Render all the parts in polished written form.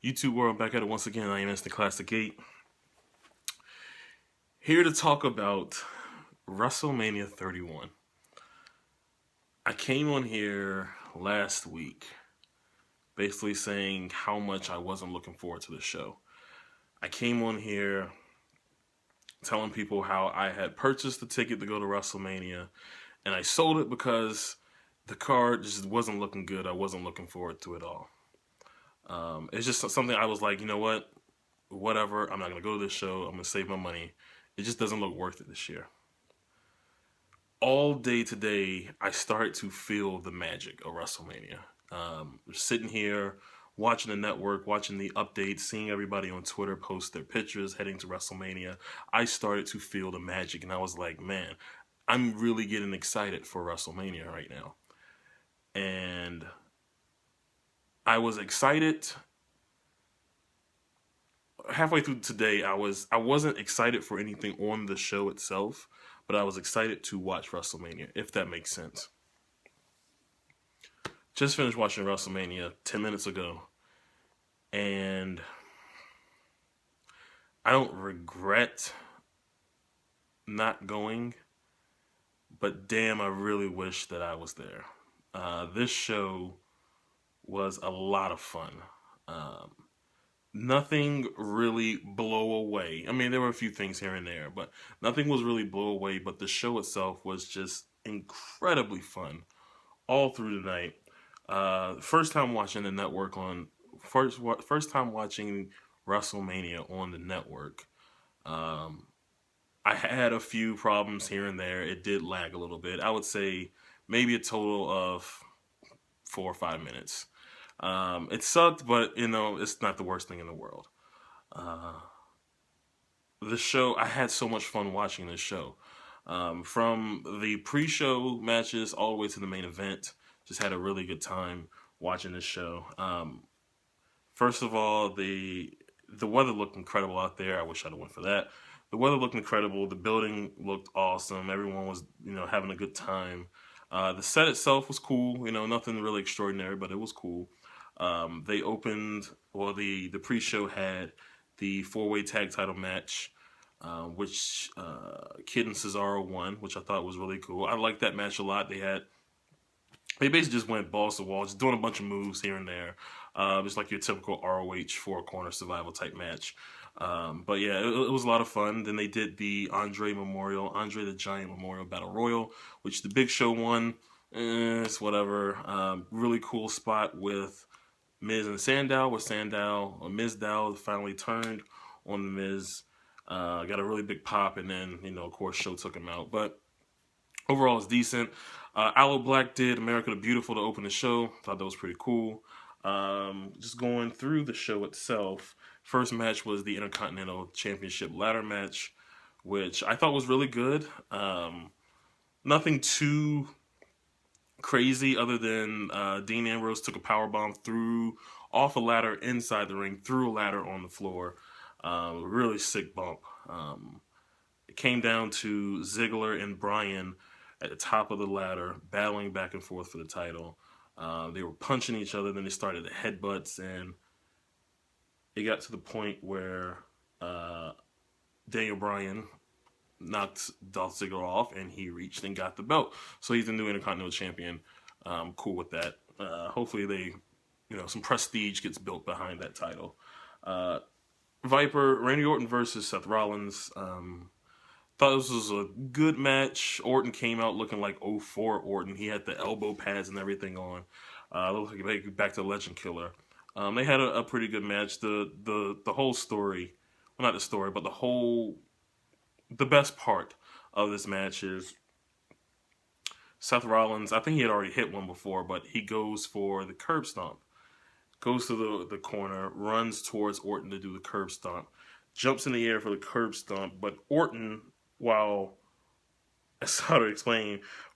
YouTube world, back at it once again. I am Instant Classic 8. Here to talk about WrestleMania 31. I came on here last week basically saying how much I wasn't looking forward to the show. I came on here telling people how I had purchased the ticket to go to WrestleMania and I sold it because the card just wasn't looking good. I wasn't looking forward to it all. It's just something I was like, you know what? Whatever. I'm not going to go to this show. I'm going to save my money. It just doesn't look worth it this year. All day today, I start to feel the magic of WrestleMania. Sitting here, watching the network, watching the updates, seeing everybody on Twitter post their pictures heading to WrestleMania, I started to feel the magic, and I was like, man, I'm really getting excited for WrestleMania right now. And I was excited. Halfway through today, I wasn't excited for anything on the show itself, but I was excited to watch WrestleMania, if that makes sense. Just finished watching WrestleMania 10 minutes ago, and I don't regret not going, but damn, I really wish that I was there. This show was a lot of fun. Nothing really blow away. I mean, there were a few things here and there, but nothing was really blow away. But the show itself was just incredibly fun all through the night. First time watching the network on first time watching WrestleMania on the network. I had a few problems here and there. It did lag a little bit. I would say maybe a total of 4 or 5 minutes. It sucked, but it's not the worst thing in the world. The show, I had so much fun watching this show. From the pre-show matches all the way to the main event, just had a really good time watching this show. First of all, the weather looked incredible out there. I wish I'd have went for that. The weather looked incredible. The building looked awesome. Everyone was, having a good time. The set itself was cool. Nothing really extraordinary, but it was cool. They opened, the pre-show had the 4-way tag title match, which Kid and Cesaro won, which I thought was really cool. I liked that match a lot. They basically just went balls to wall, just doing a bunch of moves here and there. Just like your typical ROH 4-corner survival type match. But yeah, it was a lot of fun. Then they did the Andre the Giant Memorial Battle Royal, which the Big Show won. It's whatever. Really cool spot with Miz and Sandow, where Mizdow finally turned on the Miz. Got a really big pop, and then, of course, Show took him out. But overall, it's decent. Aloe Black did America the Beautiful to open the show. Thought that was pretty cool. Just going through the show itself, first match was the Intercontinental Championship ladder match, which I thought was really good. Nothing too crazy other than Dean Ambrose took a powerbomb off a ladder inside the ring, through a ladder on the floor. Really sick bump. It came down to Ziggler and Bryan at the top of the ladder, battling back and forth for the title. They were punching each other, then they started the headbutts, and it got to the point where Daniel Bryan knocked Dolph Ziggler off, and he reached and got the belt. So he's the new Intercontinental Champion. Cool with that. Hopefully some prestige gets built behind that title. Randy Orton versus Seth Rollins. Thought this was a good match. Orton came out looking like 04 Orton. He had the elbow pads and everything on. Looked like back to Legend Killer. They had a pretty good match. The whole story, well, not the story, but the best part of this match is Seth Rollins. I think he had already hit one before, but he goes for the curb stomp. Goes to the corner, runs towards Orton to do the curb stomp, jumps in the air for the curb stomp, but Orton, while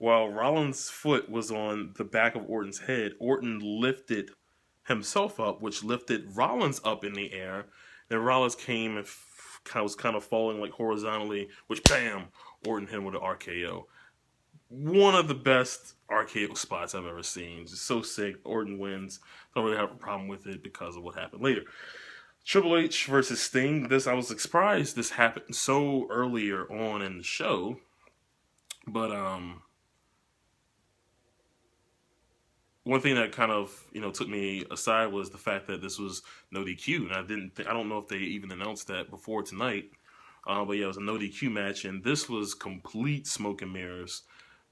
Rollins' foot was on the back of Orton's head, Orton lifted himself up, which lifted Rollins up in the air. Then Rollins came and was kind of falling like horizontally, which bam, Orton hit him with an RKO. one of the best arcade spots I've ever seen. Just so sick. Orton wins. Don't really have a problem with it because of what happened later. Triple H versus Sting. This I was surprised this happened so earlier on in the show, but one thing that kind of took me aside was the fact that this was no DQ, and I don't know if they even announced that before tonight. But yeah, it was a no DQ match, and this was complete smoke and mirrors,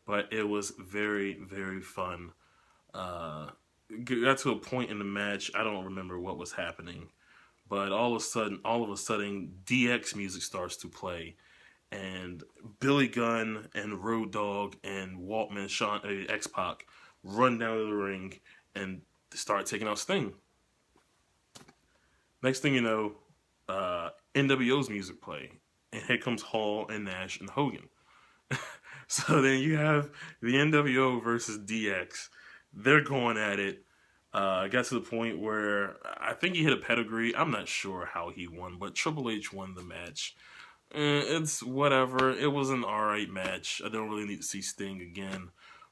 but it was very very fun. Uh, got to a point in the match, I don't remember what was happening, but all of a sudden, DX music starts to play, and Billy Gunn and Road Dogg and Waltman, Sean, X Pac run down to the ring and start taking out Sting. Next thing you know, NWO's music play, and here comes Hall and Nash and Hogan. So then you have the NWO versus DX. They're going at it. Got to the point where I think he hit a pedigree. I'm not sure how he won, but Triple H won the match. It's whatever. It was an alright match. I don't really need to see Sting again.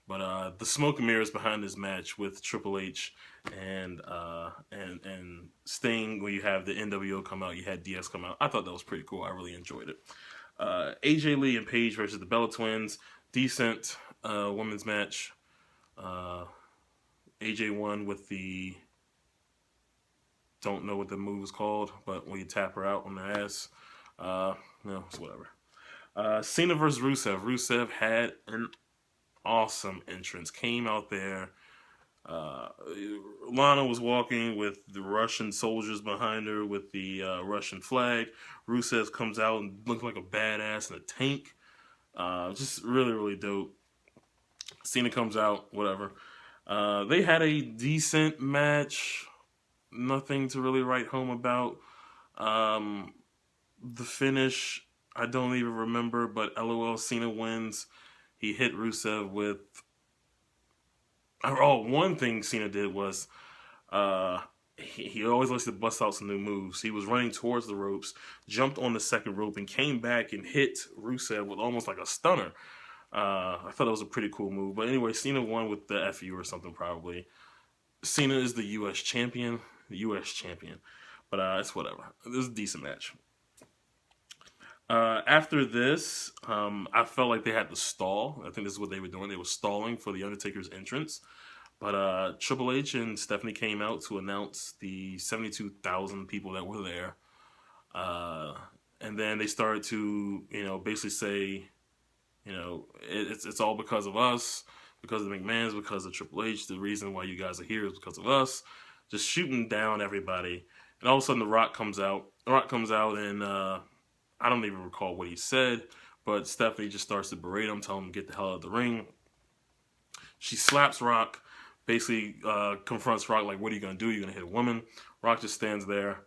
But the smoke and mirrors behind this match with Triple H and Sting, when you have the NWO come out, you had DS come out. I thought that was pretty cool. I really enjoyed it. AJ Lee and Paige versus the Bella Twins, decent women's match. Uh, AJ won with the, don't know what the move is called, but when you tap her out on the ass, it's whatever. Cena versus Rusev. Rusev had an awesome entrance. Came out there. Uh, Lana was walking with the Russian soldiers behind her with the Russian flag. Rusev comes out and looks like a badass in a tank. Just really, really dope. Cena comes out, whatever. They had a decent match. Nothing to really write home about. The finish, I don't even remember, but LOL, Cena wins. He hit Rusev with... Oh, one thing Cena did was he always likes to bust out some new moves. He was running towards the ropes, jumped on the second rope, and came back and hit Rusev with almost like a stunner. I thought it was a pretty cool move. But anyway, Cena won with the FU or something probably. Cena is the U.S. champion. The U.S. champion. But it's whatever. This is a decent match. After this, I felt like they had to stall. I think this is what they were doing. They were stalling for the Undertaker's entrance. But Triple H and Stephanie came out to announce the 72,000 people that were there. And then they started to, basically say, it's all because of us, because of the McMahons, because of Triple H. The reason why you guys are here is because of us. Just shooting down everybody. And all of a sudden, The Rock comes out. The Rock comes out and... I don't even recall what he said, but Stephanie just starts to berate him, tell him to get the hell out of the ring. She slaps Rock, basically confronts Rock like, what are you going to do? You're going to hit a woman? Rock just stands there.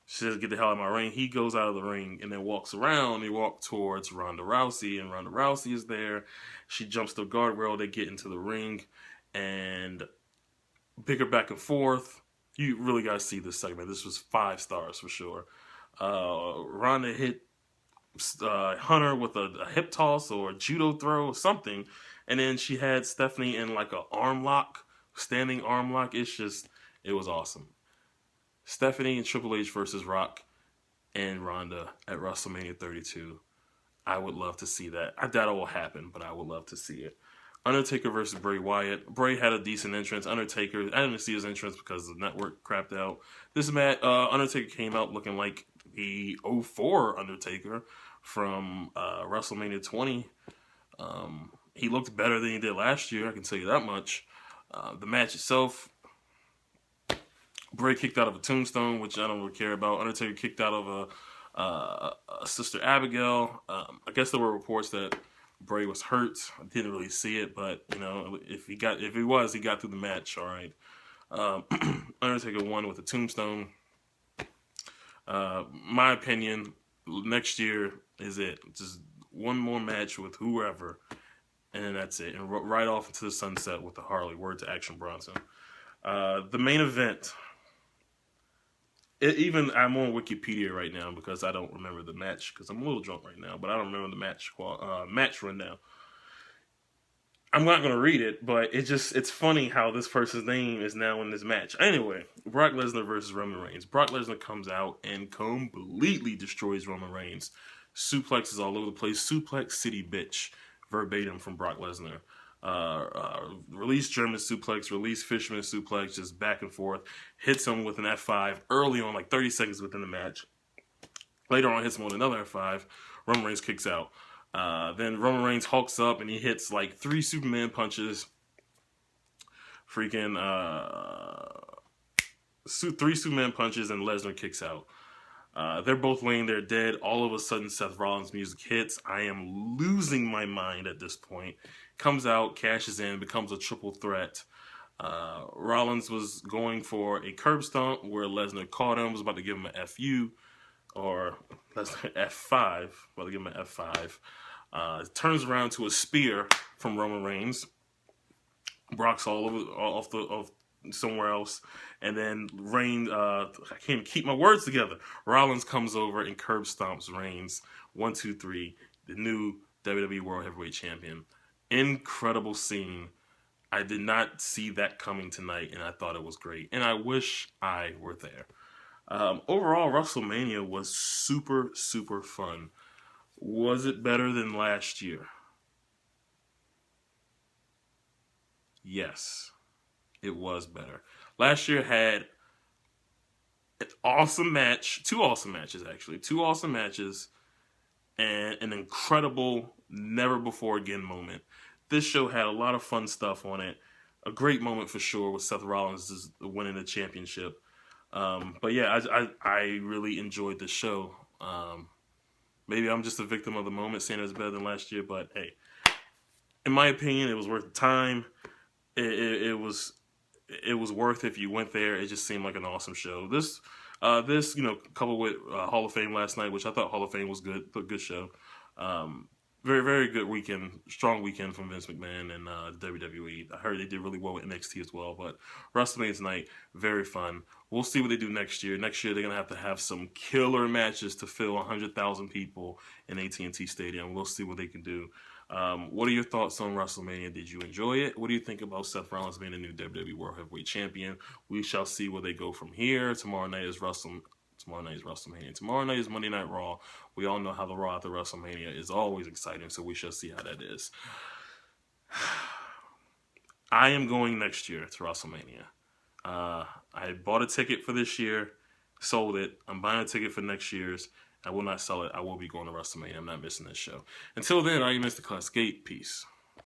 She says, get the hell out of my ring. He goes out of the ring and then walks around. He walks towards Ronda Rousey, and Ronda Rousey is there. She jumps the guardrail. They get into the ring and bicker back and forth. You really got to see this segment. This was 5 stars for sure. Ronda hit Hunter with a hip toss or a judo throw or something, and then she had Stephanie in like a arm lock, standing arm lock. It was awesome. Stephanie and Triple H versus Rock and Ronda at WrestleMania 32. I would love to see that. I doubt it will happen, but I would love to see it. Undertaker versus Bray Wyatt. Bray had a decent entrance. Undertaker, I didn't see his entrance because the network crapped out. This match, Undertaker came out looking like the '04 Undertaker from WrestleMania 20. He looked better than he did last year, I can tell you that much. The match itself, Bray kicked out of a tombstone, which I don't really care about. Undertaker kicked out of a Sister Abigail. I guess there were reports that Bray was hurt. I didn't really see it, but if he got through the match. All right. Undertaker won with a tombstone. My opinion, next year is it. Just one more match with whoever, and then that's it. And right off into the sunset with the Harley. Word to Action Bronson. The main event. I'm on Wikipedia right now because I don't remember the match because I'm a little drunk right now, but I don't remember the match rundown. I'm not gonna read it, but it's funny how this person's name is now in this match. Anyway, Brock Lesnar versus Roman Reigns. Brock Lesnar comes out and completely destroys Roman Reigns. Suplexes all over the place. Suplex City bitch, verbatim from Brock Lesnar. Release German suplex, release Fisherman suplex, just back and forth. Hits him with an F5 early on, like 30 seconds within the match. Later on, hits him with another F5. Roman Reigns kicks out. Then Roman Reigns hulks up and he hits like 3 Superman punches. Freaking 3 Superman punches, and Lesnar kicks out. They're both laying there dead. All of a sudden, Seth Rollins' music hits. I am losing my mind at this point. Comes out, cashes in, becomes a triple threat. Rollins was going for a curb stomp where Lesnar caught him, was about to give him an FU, or F5, about to give him an F5. Turns around to a spear from Roman Reigns. Brock's all over off somewhere else, and then Reigns. I can't even keep my words together. Rollins comes over and curb stomps Reigns. 1, 2, 3. The new WWE World Heavyweight Champion. Incredible scene. I did not see that coming tonight, and I thought it was great. And I wish I were there. Overall, WrestleMania was super, super fun. Was it better than last year? Yes, it was better. Last year had an awesome match, 2 awesome matches actually, 2 awesome matches, and an incredible never before again moment. This show had a lot of fun stuff on it. A great moment for sure with Seth Rollins just winning the championship. But yeah, I really enjoyed the show. Maybe I'm just a victim of the moment saying it's better than last year, but hey, in my opinion, it was worth the time. It was worth it if you went there. It just seemed like an awesome show. This coupled with Hall of Fame last night, which I thought Hall of Fame was good, a good show. Very, very good weekend, strong weekend from Vince McMahon and WWE. I heard they did really well with NXT as well, but WrestleMania tonight, very fun. We'll see what they do next year. Next year, they're going to have some killer matches to fill 100,000 people in AT&T Stadium. We'll see what they can do. What are your thoughts on WrestleMania? Did you enjoy it? What do you think about Seth Rollins being the new WWE World Heavyweight Champion? We shall see where they go from here. Tomorrow night is WrestleMania. Tomorrow night is Monday Night Raw. We all know how the Raw after WrestleMania is always exciting, so we shall see how that is. I am going next year to WrestleMania. I bought a ticket for this year, sold it. I'm buying a ticket for next year's. I will not sell it. I will be going to WrestleMania. I'm not missing this show. Until then, I am Mr. Class Gate. Peace.